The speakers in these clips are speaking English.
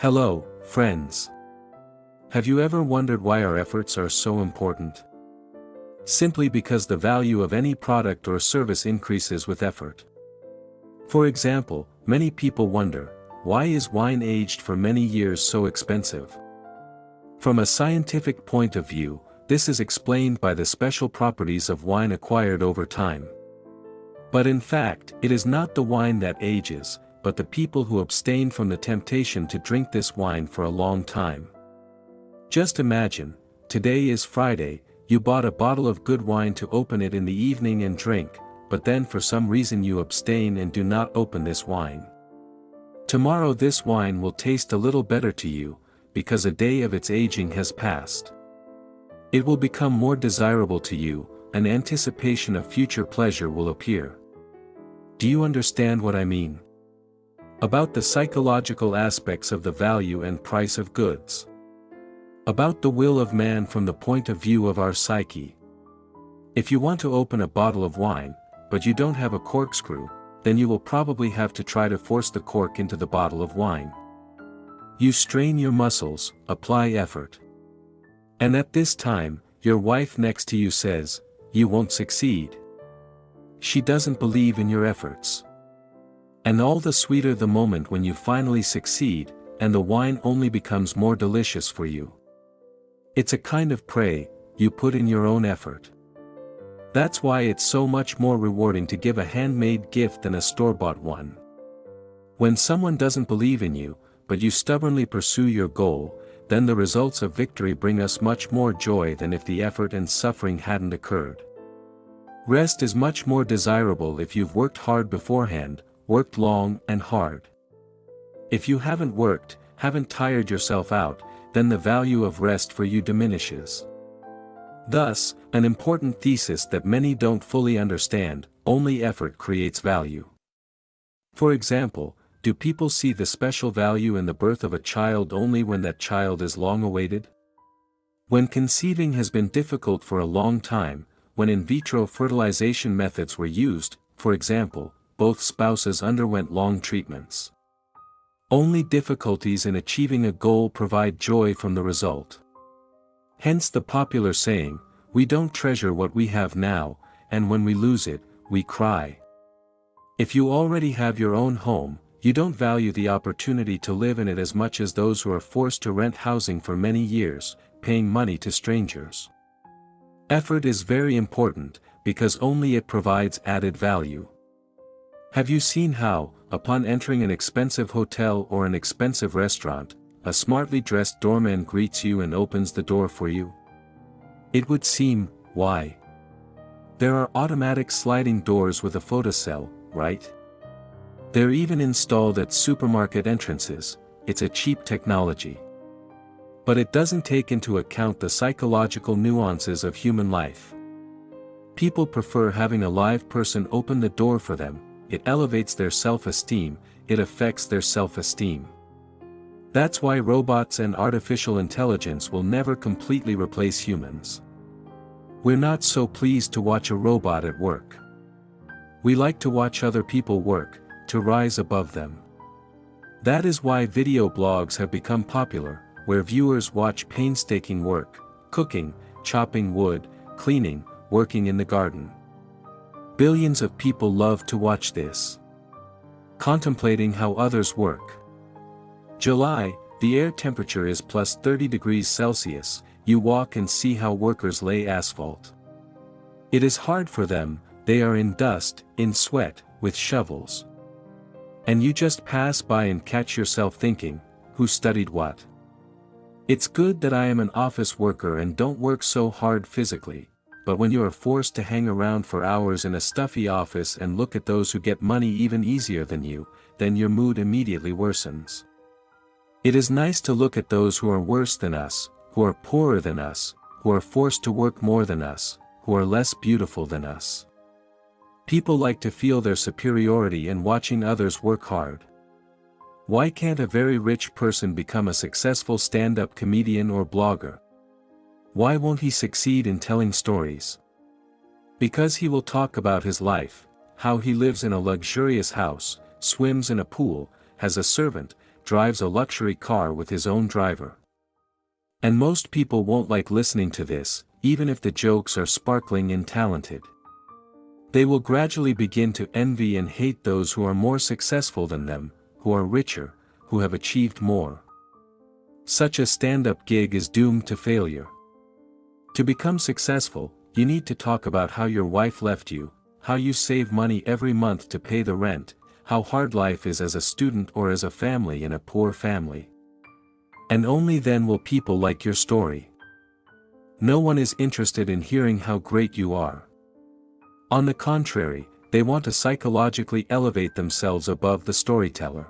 Hello, friends. Have you ever wondered why our efforts are so important? Simply because the value of any product or service increases with effort. For example, many people wonder, why is wine aged for many years so expensive? From a scientific point of view, this is explained by the special properties of wine acquired over time. But in fact, it is not the wine that ages, but the people who abstain from the temptation to drink this wine for a long time. Just imagine, today is Friday, you bought a bottle of good wine to open it in the evening and drink, but then for some reason you abstain and do not open this wine. Tomorrow this wine will taste a little better to you, because a day of its aging has passed. It will become more desirable to you, and anticipation of future pleasure will appear. Do you understand what I mean? About the psychological aspects of the value and price of goods. About the will of man from the point of view of our psyche. If you want to open a bottle of wine, but you don't have a corkscrew, then you will probably have to try to force the cork into the bottle of wine. You strain your muscles, apply effort. And at this time, your wife next to you says, "You won't succeed." She doesn't believe in your efforts. And all the sweeter the moment when you finally succeed, and the wine only becomes more delicious for you. It's a kind of prey, you put in your own effort. That's why it's so much more rewarding to give a handmade gift than a store-bought one. When someone doesn't believe in you, but you stubbornly pursue your goal, then the results of victory bring us much more joy than if the effort and suffering hadn't occurred. Rest is much more desirable if you've worked hard beforehand, worked long and hard. If you haven't worked, haven't tired yourself out, then the value of rest for you diminishes. Thus, an important thesis that many don't fully understand, only effort creates value. For example, do people see the special value in the birth of a child only when that child is long awaited? When conceiving has been difficult for a long time, when in vitro fertilization methods were used, for example, both spouses underwent long treatments. Only difficulties in achieving a goal provide joy from the result. Hence the popular saying, "We don't treasure what we have now, and when we lose it, we cry." If you already have your own home, you don't value the opportunity to live in it as much as those who are forced to rent housing for many years, paying money to strangers. Effort is very important, because only it provides added value. Have you seen how, upon entering an expensive hotel or an expensive restaurant, a smartly dressed doorman greets you and opens the door for you? It would seem, why? There are automatic sliding doors with a photocell, right? They're even installed at supermarket entrances. It's a cheap technology. But it doesn't take into account the psychological nuances of human life. People prefer having a live person open the door for them. It elevates their self-esteem, it affects their self-esteem. That's why robots and artificial intelligence will never completely replace humans. We're not so pleased to watch a robot at work. We like to watch other people work, to rise above them. That is why video blogs have become popular, where viewers watch painstaking work, cooking, chopping wood, cleaning, working in the garden. Billions of people love to watch this. Contemplating how others work. July, the air temperature is plus 30 degrees Celsius, you walk and see how workers lay asphalt. It is hard for them, they are in dust, in sweat, with shovels. And you just pass by and catch yourself thinking, who studied what? It's good that I am an office worker and don't work so hard physically. But when you are forced to hang around for hours in a stuffy office and look at those who get money even easier than you, then your mood immediately worsens. It is nice to look at those who are worse than us, who are poorer than us, who are forced to work more than us, who are less beautiful than us. People like to feel their superiority in watching others work hard. Why can't a very rich person become a successful stand-up comedian or blogger? Why won't he succeed in telling stories? Because he will talk about his life, how he lives in a luxurious house, swims in a pool, has a servant, drives a luxury car with his own driver. And most people won't like listening to this, even if the jokes are sparkling and talented. They will gradually begin to envy and hate those who are more successful than them, who are richer, who have achieved more. Such a stand-up gig is doomed to failure. To become successful, you need to talk about how your wife left you, how you save money every month to pay the rent, how hard life is as a student or as a family in a poor family. And only then will people like your story. No one is interested in hearing how great you are. On the contrary, they want to psychologically elevate themselves above the storyteller.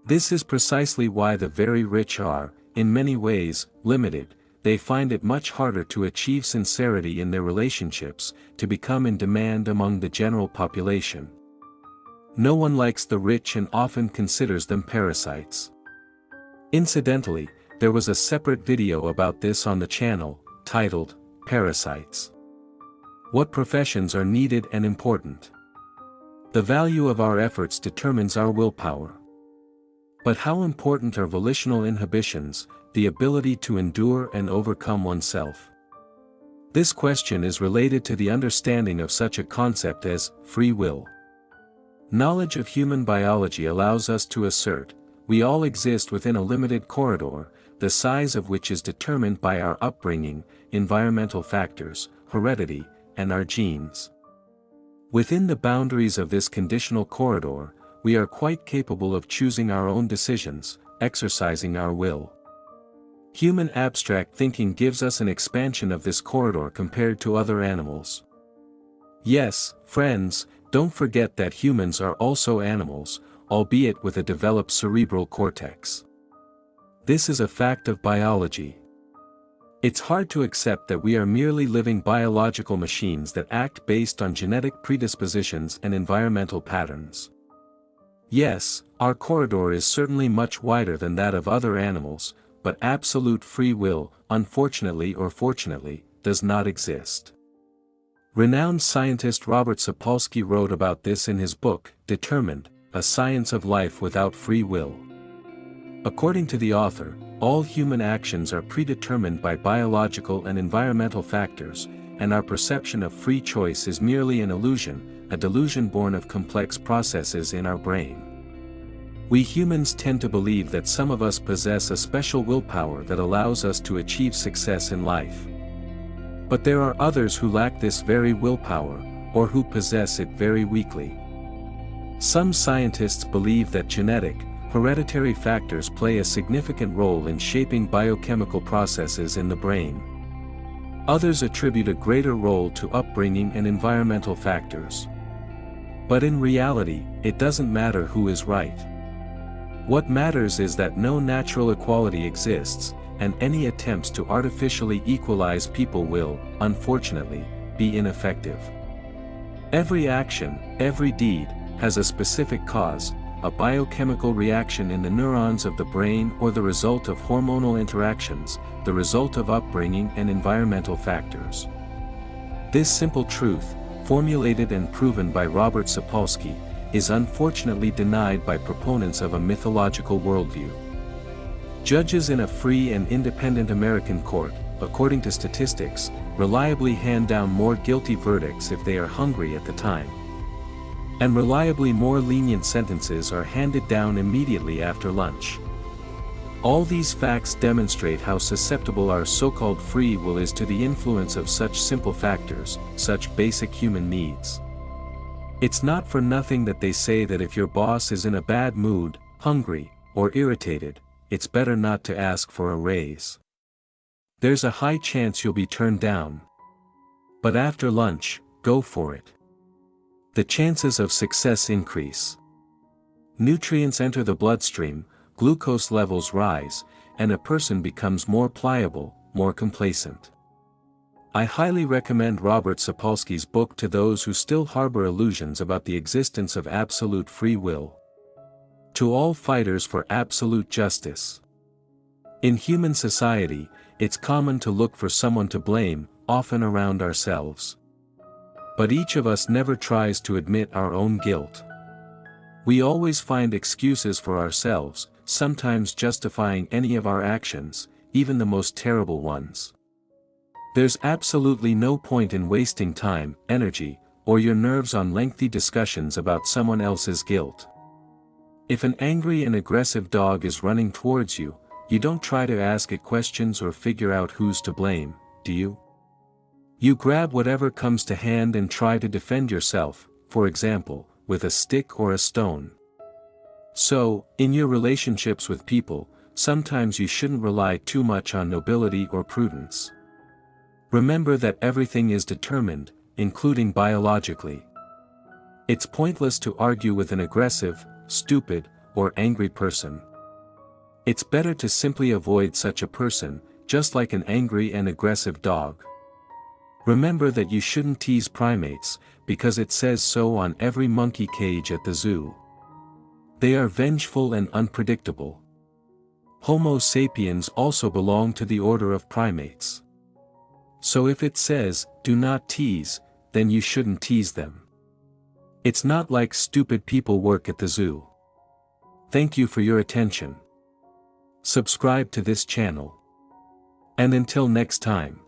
This is precisely why the very rich are, in many ways, limited. They find it much harder to achieve sincerity in their relationships, to become in demand among the general population. No one likes the rich and often considers them parasites. Incidentally, there was a separate video about this on the channel, titled, Parasites. What professions are needed and important? The value of our efforts determines our willpower. But how important are volitional inhibitions, the ability to endure and overcome oneself? This question is related to the understanding of such a concept as free will. Knowledge of human biology allows us to assert, we all exist within a limited corridor, the size of which is determined by our upbringing, environmental factors, heredity, and our genes. Within the boundaries of this conditional corridor, we are quite capable of choosing our own decisions, exercising our will. Human abstract thinking gives us an expansion of this corridor compared to other animals. Yes, friends, don't forget that humans are also animals, albeit with a developed cerebral cortex. This is a fact of biology. It's hard to accept that we are merely living biological machines that act based on genetic predispositions and environmental patterns. Yes, our corridor is certainly much wider than that of other animals, but absolute free will, unfortunately or fortunately, does not exist. Renowned scientist Robert Sapolsky wrote about this in his book, Determined, A Science of Life Without Free Will. According to the author, all human actions are predetermined by biological and environmental factors, and our perception of free choice is merely an illusion, a delusion born of complex processes in our brain. We humans tend to believe that some of us possess a special willpower that allows us to achieve success in life. But there are others who lack this very willpower, or who possess it very weakly. Some scientists believe that genetic, hereditary factors play a significant role in shaping biochemical processes in the brain. Others attribute a greater role to upbringing and environmental factors. But in reality, it doesn't matter who is right. What matters is that no natural equality exists, and any attempts to artificially equalize people will, unfortunately, be ineffective. Every action, every deed, has a specific cause, a biochemical reaction in the neurons of the brain or the result of hormonal interactions, the result of upbringing and environmental factors. This simple truth, formulated and proven by Robert Sapolsky, is unfortunately denied by proponents of a mythological worldview. Judges in a free and independent American court, according to statistics, reliably hand down more guilty verdicts if they are hungry at the time. And reliably more lenient sentences are handed down immediately after lunch. All these facts demonstrate how susceptible our so-called free will is to the influence of such simple factors, such basic human needs. It's not for nothing that they say that if your boss is in a bad mood, hungry, or irritated, it's better not to ask for a raise. There's a high chance you'll be turned down. But after lunch, go for it. The chances of success increase. Nutrients enter the bloodstream, glucose levels rise, and a person becomes more pliable, more complacent. I highly recommend Robert Sapolsky's book to those who still harbor illusions about the existence of absolute free will. To all fighters for absolute justice. In human society, it's common to look for someone to blame, often around ourselves. But each of us never tries to admit our own guilt. We always find excuses for ourselves, sometimes justifying any of our actions, even the most terrible ones. There's absolutely no point in wasting time, energy, or your nerves on lengthy discussions about someone else's guilt. If an angry and aggressive dog is running towards you, you don't try to ask it questions or figure out who's to blame, do you? You grab whatever comes to hand and try to defend yourself, for example, with a stick or a stone. So, in your relationships with people, sometimes you shouldn't rely too much on nobility or prudence. Remember that everything is determined, including biologically. It's pointless to argue with an aggressive, stupid, or angry person. It's better to simply avoid such a person, just like an angry and aggressive dog. Remember that you shouldn't tease primates, because it says so on every monkey cage at the zoo. They are vengeful and unpredictable. Homo sapiens also belong to the order of primates. So if it says, do not tease, then you shouldn't tease them. It's not like stupid people work at the zoo. Thank you for your attention. Subscribe to this channel. And until next time.